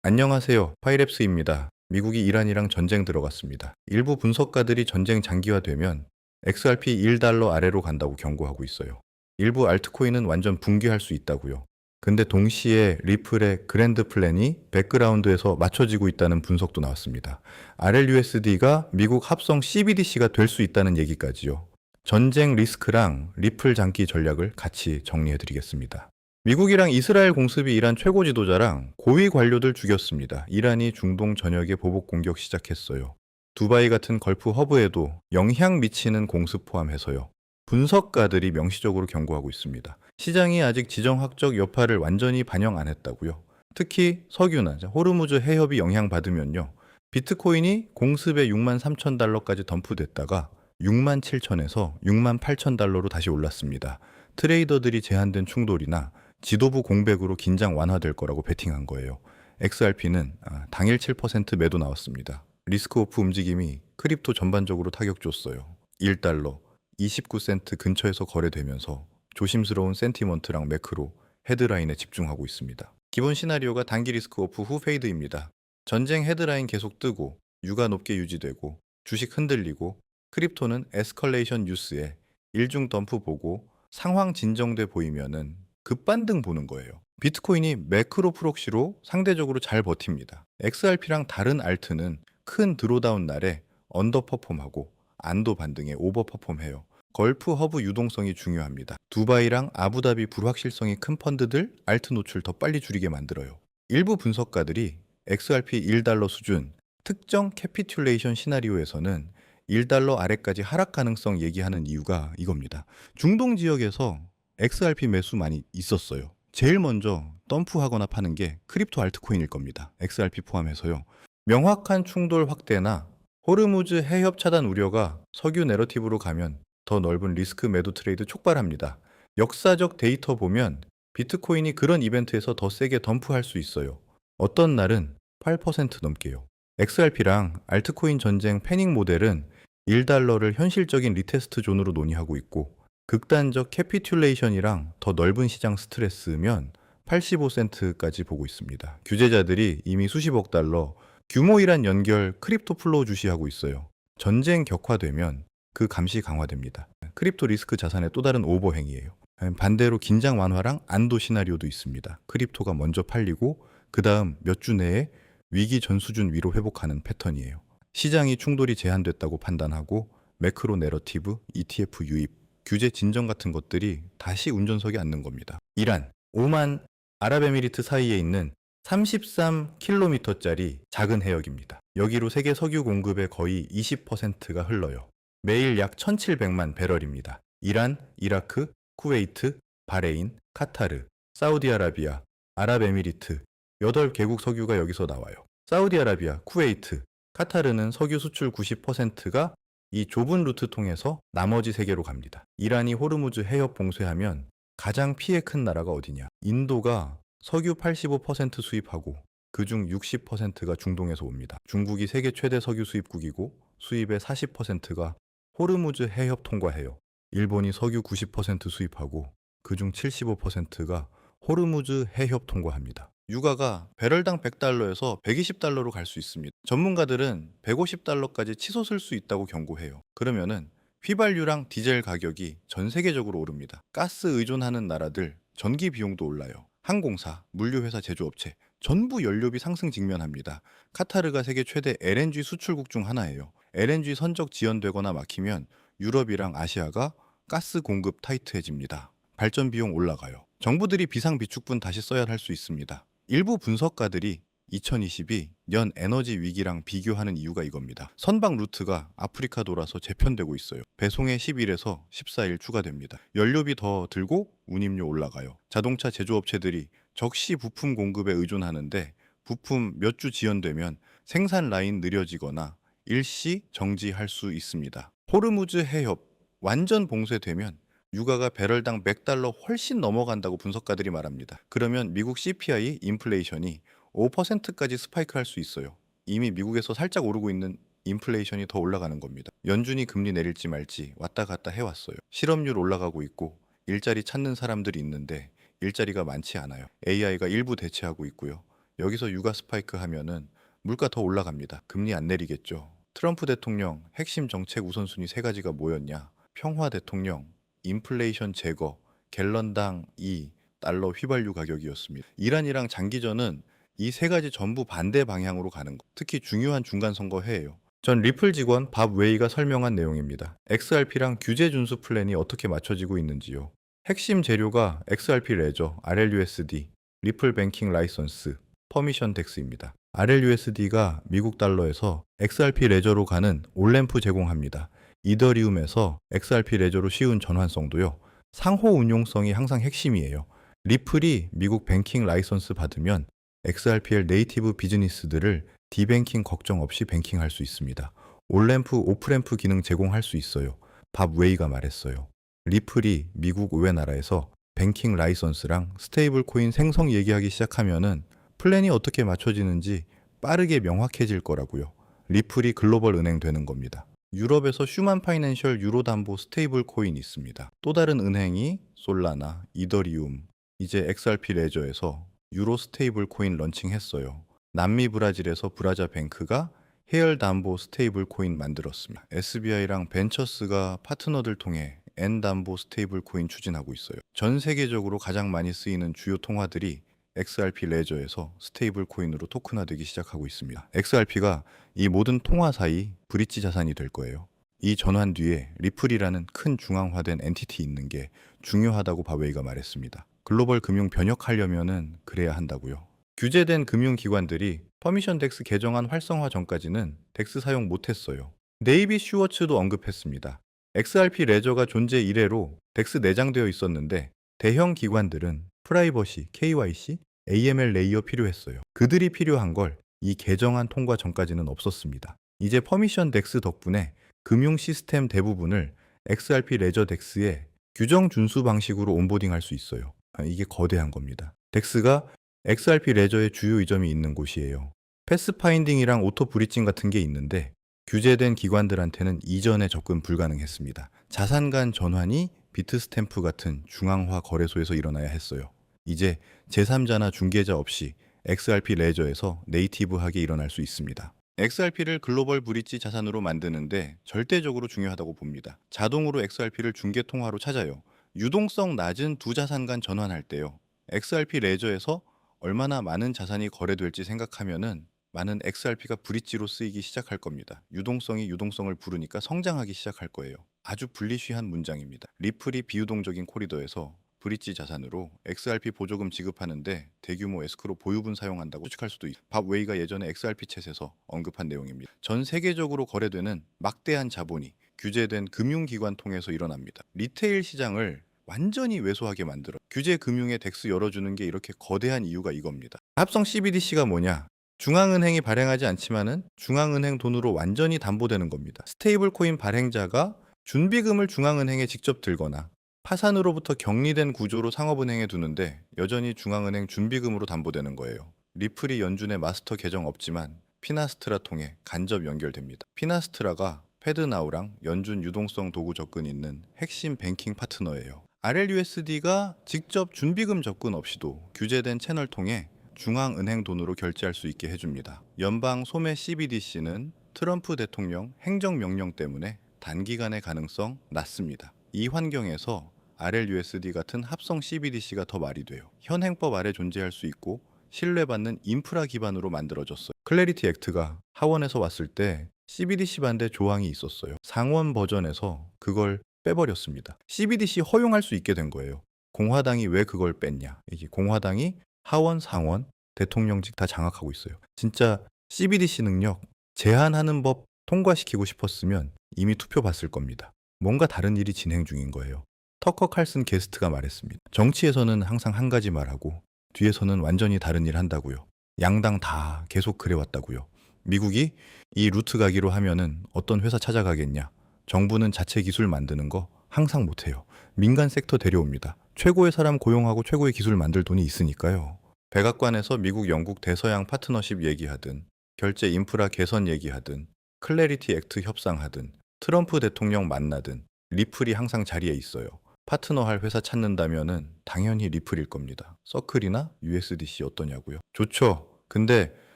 안녕하세요. 파이랩스입니다. 미국이 이란이랑 전쟁 들어갔습니다. 일부 분석가들이 전쟁 장기화되면 XRP 1달러 아래로 간다고 경고하고 있어요. 일부 알트코인은 완전 붕괴할 수 있다고요. 근데 동시에 리플의 그랜드 플랜이 백그라운드에서 맞춰지고 있다는 분석도 나왔습니다. RLUSD가 미국 합성 CBDC가 될 수 있다는 얘기까지요. 전쟁 리스크랑 리플 장기 전략을 같이 정리해 드리겠습니다. 미국이랑 이스라엘 공습이 이란 최고 지도자랑 고위 관료들 죽였습니다. 이란이 중동 전역에 보복 공격 시작했어요. 두바이 같은 걸프 허브에도 영향 미치는 공습 포함해서요. 분석가들이 명시적으로 경고하고 있습니다. 시장이 아직 지정학적 여파를 완전히 반영 안 했다고요. 특히 석유나 호르무즈 해협이 영향받으면요. 비트코인이 공습에 6만 3천 달러까지 덤프됐다가 6만 7천에서 6만 8천 달러로 다시 올랐습니다. 트레이더들이 제한된 충돌이나 지도부 공백으로 긴장 완화될 거라고 베팅한 거예요. XRP는 당일 7% 매도 나왔습니다. 리스크 오프 움직임이 크립토 전반적으로 타격 줬어요. 1달러 29센트 근처에서 거래되면서 조심스러운 센티먼트랑 매크로 헤드라인에 집중하고 있습니다. 기본 시나리오가 단기 리스크 오프 후 페이드입니다. 전쟁 헤드라인 계속 뜨고 유가 높게 유지되고 주식 흔들리고 크립토는 에스컬레이션 뉴스에 일중 덤프 보고 상황 진정돼 보이면은 급반등 보는 거예요. 비트코인이 매크로 프록시로 상대적으로 잘 버팁니다. XRP랑 다른 알트는 큰 드로다운 날에 언더퍼폼하고 안도 반등에 오버퍼폼해요. 걸프 허브 유동성이 중요합니다. 두바이랑 아부다비 불확실성이 큰 펀드들 알트 노출 더 빨리 줄이게 만들어요. 일부 분석가들이 XRP 1달러 수준 특정 캐피큘레이션 시나리오에서는 1달러 아래까지 하락 가능성 얘기하는 이유가 이겁니다. 중동 지역에서 XRP 매수 많이 있었어요. 제일 먼저 덤프하거나 파는 게 크립토 알트코인일 겁니다. XRP 포함해서요. 명확한 충돌 확대나 호르무즈 해협 차단 우려가 석유 내러티브로 가면 더 넓은 리스크 매도 트레이드 촉발합니다. 역사적 데이터 보면 비트코인이 그런 이벤트에서 더 세게 덤프할 수 있어요. 어떤 날은 8% 넘게요. XRP랑 알트코인 전쟁 패닉 모델은 1달러를 현실적인 리테스트 존으로 논의하고 있고 극단적 캐피큘레이션이랑 더 넓은 시장 스트레스면 85센트까지 보고 있습니다. 규제자들이 이미 수십억 달러 규모 이란 연결 크립토 플로우 주시하고 있어요. 전쟁 격화되면 그 감시 강화됩니다. 크립토 리스크 자산의 또 다른 오버행이에요. 반대로 긴장 완화랑 안도 시나리오도 있습니다. 크립토가 먼저 팔리고 그 다음 몇 주 내에 위기 전 수준 위로 회복하는 패턴이에요. 시장이 충돌이 제한됐다고 판단하고 매크로 내러티브, ETF 유입, 규제 진정 같은 것들이 다시 운전석에 앉는 겁니다. 이란, 오만, 아랍에미리트 사이에 있는 33km짜리 작은 해역입니다. 여기로 세계 석유 공급의 거의 20%가 흘러요. 매일 약 1700만 배럴입니다. 이란, 이라크, 쿠웨이트, 바레인, 카타르, 사우디아라비아, 아랍에미리트 8개국 석유가 여기서 나와요. 사우디아라비아, 쿠웨이트, 카타르는 석유 수출 90%가 이 좁은 루트 통해서 나머지 세계로 갑니다. 이란이 호르무즈 해협 봉쇄하면 가장 피해 큰 나라가 어디냐? 인도가 석유 85% 수입하고 그중 60%가 중동에서 옵니다. 중국이 세계 최대 석유 수입국이고 수입의 40%가 호르무즈 해협 통과해요. 일본이 석유 90% 수입하고 그중 75%가 호르무즈 해협 통과합니다. 유가가 배럴당 100달러에서 120달러로 갈 수 있습니다. 전문가들은 150달러까지 치솟을 수 있다고 경고해요. 그러면은 휘발유랑 디젤 가격이 전 세계적으로 오릅니다. 가스 의존하는 나라들 전기 비용도 올라요. 항공사, 물류회사 제조업체 전부 연료비 상승 직면합니다. 카타르가 세계 최대 LNG 수출국 중 하나예요. LNG 선적 지연되거나 막히면 유럽이랑 아시아가 가스 공급 타이트해집니다. 발전 비용 올라가요. 정부들이 비상비축분 다시 써야 할 수 있습니다. 일부 분석가들이 2022 년 에너지 위기랑 비교하는 이유가 이겁니다. 선박 루트가 아프리카 돌아서 재편되고 있어요. 배송에 10일에서 14일 추가됩니다. 연료비 더 들고 운임료 올라가요. 자동차 제조업체들이 적시 부품 공급에 의존하는데 부품 몇 주 지연되면 생산 라인 느려지거나 일시 정지할 수 있습니다. 호르무즈 해협 완전 봉쇄되면 유가가 배럴당 100달러 훨씬 넘어간다고 분석가들이 말합니다. 그러면 미국 CPI 인플레이션이 5%까지 스파이크할 수 있어요. 이미 미국에서 살짝 오르고 있는 인플레이션이 더 올라가는 겁니다. 연준이 금리 내릴지 말지 왔다 갔다 해왔어요. 실업률 올라가고 있고 일자리 찾는 사람들이 있는데 일자리가 많지 않아요. AI가 일부 대체하고 있고요. 여기서 유가 스파이크 하면은 물가 더 올라갑니다. 금리 안 내리겠죠. 트럼프 대통령 핵심 정책 우선순위 세 가지가 뭐였냐? 평화 대통령, 인플레이션 제거, 갤런당 2달러 휘발유 가격이었습니다. 이란이랑 장기전은 이 세 가지 전부 반대 방향으로 가는 거. 특히 중요한 중간 선거해예요. 전 리플 직원 밥 웨이가 설명한 내용입니다. XRP랑 규제 준수 플랜이 어떻게 맞춰지고 있는지요. 핵심 재료가 XRP 레저, RLUSD, 리플 뱅킹 라이선스, 퍼미션 덱스입니다. RLUSD가 미국 달러에서 XRP 레저로 가는 올램프 제공합니다. 이더리움에서 XRP 레저로 쉬운 전환성도요. 상호 운용성이 항상 핵심이에요. 리플이 미국 뱅킹 라이선스 받으면 XRPL 네이티브 비즈니스들을 디뱅킹 걱정 없이 뱅킹할 수 있습니다. 올램프, 오프램프 기능 제공할 수 있어요. 밥 웨이가 말했어요. 리플이 미국 의회 나라에서 뱅킹 라이선스랑 스테이블 코인 생성 얘기하기 시작하면은 플랜이 어떻게 맞춰지는지 빠르게 명확해질 거라고요. 리플이 글로벌 은행 되는 겁니다. 유럽에서 슈만 파이낸셜 유로 담보 스테이블 코인 있습니다. 또 다른 은행이 솔라나, 이더리움, 이제 XRP 레저에서 유로 스테이블 코인 런칭했어요. 남미 브라질에서 브라자 뱅크가 해열 담보 스테이블 코인 만들었습니다. SBI랑 벤처스가 파트너들 통해 N 담보 스테이블 코인 추진하고 있어요. 전 세계적으로 가장 많이 쓰이는 주요 통화들이 XRP 레저에서 스테이블 코인으로 토큰화되기 시작하고 있습니다. XRP가 이 모든 통화 사이 브릿지 자산이 될 거예요. 이 전환 뒤에 리플이라는 큰 중앙화된 엔티티 있는 게 중요하다고 바웨이가 말했습니다. 글로벌 금융 변혁하려면은 그래야 한다고요. 규제된 금융기관들이 퍼미션 덱스 개정안 활성화 전까지는 덱스 사용 못했어요. 네이비 슈워츠도 언급했습니다. XRP 레저가 존재 이래로 덱스 내장되어 있었는데 대형 기관들은 프라이버시, KYC, AML 레이어 필요했어요. 그들이 필요한 걸 이 개정안 통과 전까지는 없었습니다. 이제 퍼미션 덱스 덕분에 금융 시스템 대부분을 XRP 레저 덱스에 규정 준수 방식으로 온보딩할 수 있어요. 이게 거대한 겁니다. 덱스가 XRP 레저의 주요 이점이 있는 곳이에요. 패스파인딩이랑 오토 브리징 같은 게 있는데 규제된 기관들한테는 이전에 접근 불가능했습니다. 자산 간 전환이 비트스탬프 같은 중앙화 거래소에서 일어나야 했어요. 이제 제3자나 중개자 없이 XRP 레저에서 네이티브하게 일어날 수 있습니다. XRP를 글로벌 브릿지 자산으로 만드는데 절대적으로 중요하다고 봅니다. 자동으로 XRP를 중개 통화로 찾아요. 유동성 낮은 두 자산 간 전환할 때요. XRP 레저에서 얼마나 많은 자산이 거래될지 생각하면은 많은 XRP가 브릿지로 쓰이기 시작할 겁니다. 유동성이 유동성을 부르니까 성장하기 시작할 거예요. 아주 불리쉬한 문장입니다. 리플이 비유동적인 코리더에서 브릿지 자산으로 XRP 보조금 지급하는데 대규모 에스크로 보유분 사용한다고 추측할 수도 있습니다. 밥 웨이가 예전에 XRP 챗에서 언급한 내용입니다. 전 세계적으로 거래되는 막대한 자본이 규제된 금융기관 통해서 일어납니다. 리테일 시장을 완전히 왜소하게 만들어 규제 금융의 덱스 열어주는 게 이렇게 거대한 이유가 이겁니다. 합성 CBDC가 뭐냐? 중앙은행이 발행하지 않지만은 중앙은행 돈으로 완전히 담보되는 겁니다. 스테이블 코인 발행자가 준비금을 중앙은행에 직접 들거나 파산으로부터 격리된 구조로 상업은행에 두는데 여전히 중앙은행 준비금으로 담보되는 거예요. 리플이 연준의 마스터 계정 없지만 피나스트라 통해 간접 연결됩니다. 피나스트라가 패드나우랑 연준 유동성 도구 접근 있는 핵심 뱅킹 파트너예요. RLUSD가 직접 준비금 접근 없이도 규제된 채널 통해 중앙은행 돈으로 결제할 수 있게 해줍니다. 연방 소매 CBDC는 트럼프 대통령 행정명령 때문에 단기간의 가능성 낮습니다. 이 환경에서 RLUSD 같은 합성 CBDC가 더 말이 돼요. 현 행법 아래 존재할 수 있고 신뢰받는 인프라 기반으로 만들어졌어요. 클래리티 액트가 하원에서 왔을 때 CBDC 반대 조항이 있었어요. 상원 버전에서 그걸 빼버렸습니다. CBDC 허용할 수 있게 된 거예요. 공화당이 왜 그걸 뺐냐? 이게 공화당이 하원, 상원, 대통령직 다 장악하고 있어요. 진짜 CBDC 능력 제한하는 법 통과시키고 싶었으면 이미 투표 봤을 겁니다. 뭔가 다른 일이 진행 중인 거예요. 터커 칼슨 게스트가 말했습니다. 정치에서는 항상 한 가지 말하고 뒤에서는 완전히 다른 일 한다고요. 양당 다 계속 그래왔다고요. 미국이 이 루트 가기로 하면은 어떤 회사 찾아가겠냐. 정부는 자체 기술 만드는 거 항상 못해요. 민간 섹터 데려옵니다. 최고의 사람 고용하고 최고의 기술 만들 돈이 있으니까요. 백악관에서 미국, 영국 대서양 파트너십 얘기하든 결제 인프라 개선 얘기하든 클래리티 액트 협상하든 트럼프 대통령 만나든 리플이 항상 자리에 있어요. 파트너 할 회사 찾는다면은 당연히 리플일 겁니다. 서클이나 USDC 어떠냐고요? 좋죠. 근데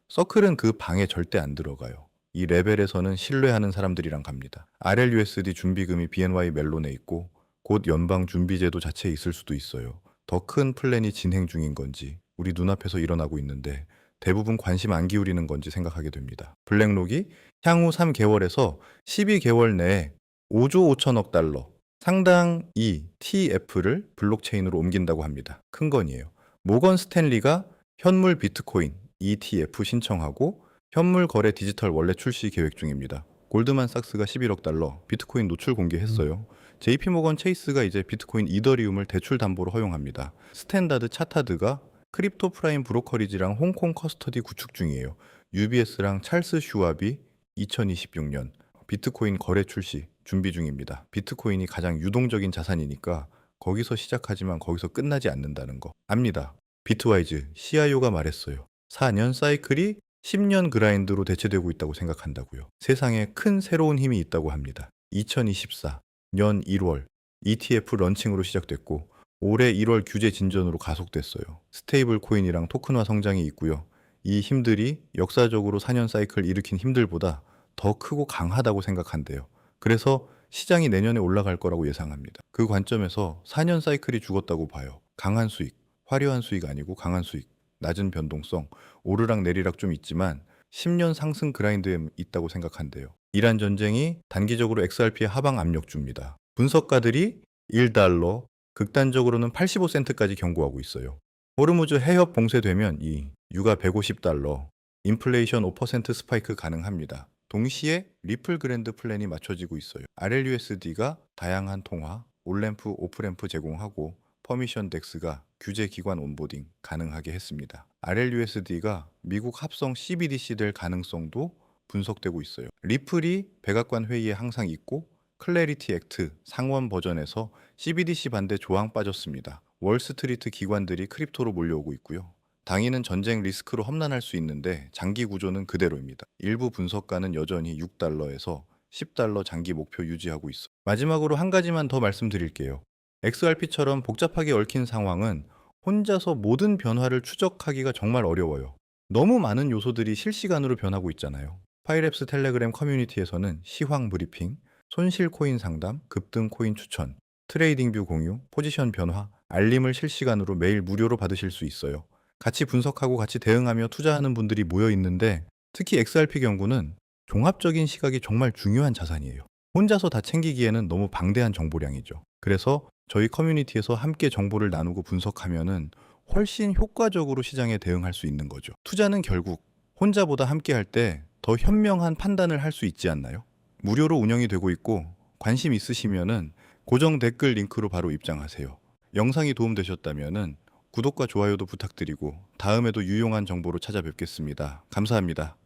서클은 그 방에 절대 안 들어가요. 이 레벨에서는 신뢰하는 사람들이랑 갑니다. RLUSD 준비금이 BNY 멜론에 있고 곧 연방 준비제도 자체에 있을 수도 있어요. 더 큰 플랜이 진행 중인 건지 우리 눈앞에서 일어나고 있는데 대부분 관심 안 기울이는 건지 생각하게 됩니다. 블랙록이 향후 3개월에서 12개월 내에 5조 5천억 달러 상당 이 TF를 블록체인으로 옮긴다고 합니다. 큰 건이에요. 모건 스탠리가 현물 비트코인 ETF 신청하고 현물 거래 디지털 월렛 출시 계획 중입니다. 골드만삭스가 11억 달러 비트코인 노출 공개했어요. JP모건 체이스가 이제 비트코인 이더리움을 대출 담보로 허용합니다. 스탠다드 차타드가 크립토 프라임 브로커리지랑 홍콩 커스터디 구축 중이에요. UBS랑 찰스 슈왑이 2026년 비트코인 거래 출시 준비 중입니다. 비트코인이 가장 유동적인 자산이니까 거기서 시작하지만 거기서 끝나지 않는다는 거 압니다. 비트와이즈 CIO가 말했어요. 4년 사이클이 10년 그라인드로 대체되고 있다고 생각한다고요. 세상에 큰 새로운 힘이 있다고 합니다. 2024년 1월 ETF 런칭으로 시작됐고 올해 1월 규제 진전으로 가속됐어요. 스테이블 코인이랑 토큰화 성장이 있고요. 이 힘들이 역사적으로 4년 사이클 일으킨 힘들보다 더 크고 강하다고 생각한대요. 그래서 시장이 내년에 올라갈 거라고 예상합니다. 그 관점에서 4년 사이클이 죽었다고 봐요. 강한 수익, 화려한 수익 아니고 강한 수익, 낮은 변동성, 오르락 내리락 좀 있지만 10년 상승 그라인드에 있다고 생각한대요. 이란 전쟁이 단기적으로 XRP에 하방 압력 줍니다. 분석가들이 1달러, 극단적으로는 85센트까지 경고하고 있어요. 호르무즈 해협 봉쇄되면 이 유가 150달러, 인플레이션 5% 스파이크 가능합니다. 동시에 리플 그랜드 플랜이 맞춰지고 있어요. RLUSD가 다양한 통화, 온램프, 오프램프 제공하고 퍼미션 덱스가 규제 기관 온보딩 가능하게 했습니다. RLUSD가 미국 합성 CBDC 될 가능성도 분석되고 있어요. 리플이 백악관 회의에 항상 있고 클래리티 액트 상원 버전에서 CBDC 반대 조항 빠졌습니다. 월스트리트 기관들이 크립토로 몰려오고 있고요. 당위는 전쟁 리스크로 험난할 수 있는데 장기 구조는 그대로입니다. 일부 분석가는 여전히 6달러에서 10달러 장기 목표 유지하고 있어. 마지막으로 한 가지만 더 말씀드릴게요. XRP처럼 복잡하게 얽힌 상황은 혼자서 모든 변화를 추적하기가 정말 어려워요. 너무 많은 요소들이 실시간으로 변하고 있잖아요. 파이랩스 텔레그램 커뮤니티에서는 시황 브리핑, 손실 코인 상담, 급등 코인 추천, 트레이딩 뷰 공유, 포지션 변화, 알림을 실시간으로 매일 무료로 받으실 수 있어요. 같이 분석하고 같이 대응하며 투자하는 분들이 모여 있는데 특히 XRP 경구는 종합적인 시각이 정말 중요한 자산이에요. 혼자서 다 챙기기에는 너무 방대한 정보량이죠. 그래서 저희 커뮤니티에서 함께 정보를 나누고 분석하면은 훨씬 효과적으로 시장에 대응할 수 있는 거죠. 투자는 결국 혼자보다 함께 할 때 더 현명한 판단을 할 수 있지 않나요? 무료로 운영이 되고 있고 관심 있으시면은 고정 댓글 링크로 바로 입장하세요. 영상이 도움되셨다면은 구독과 좋아요도 부탁드리고 다음에도 유용한 정보로 찾아뵙겠습니다. 감사합니다.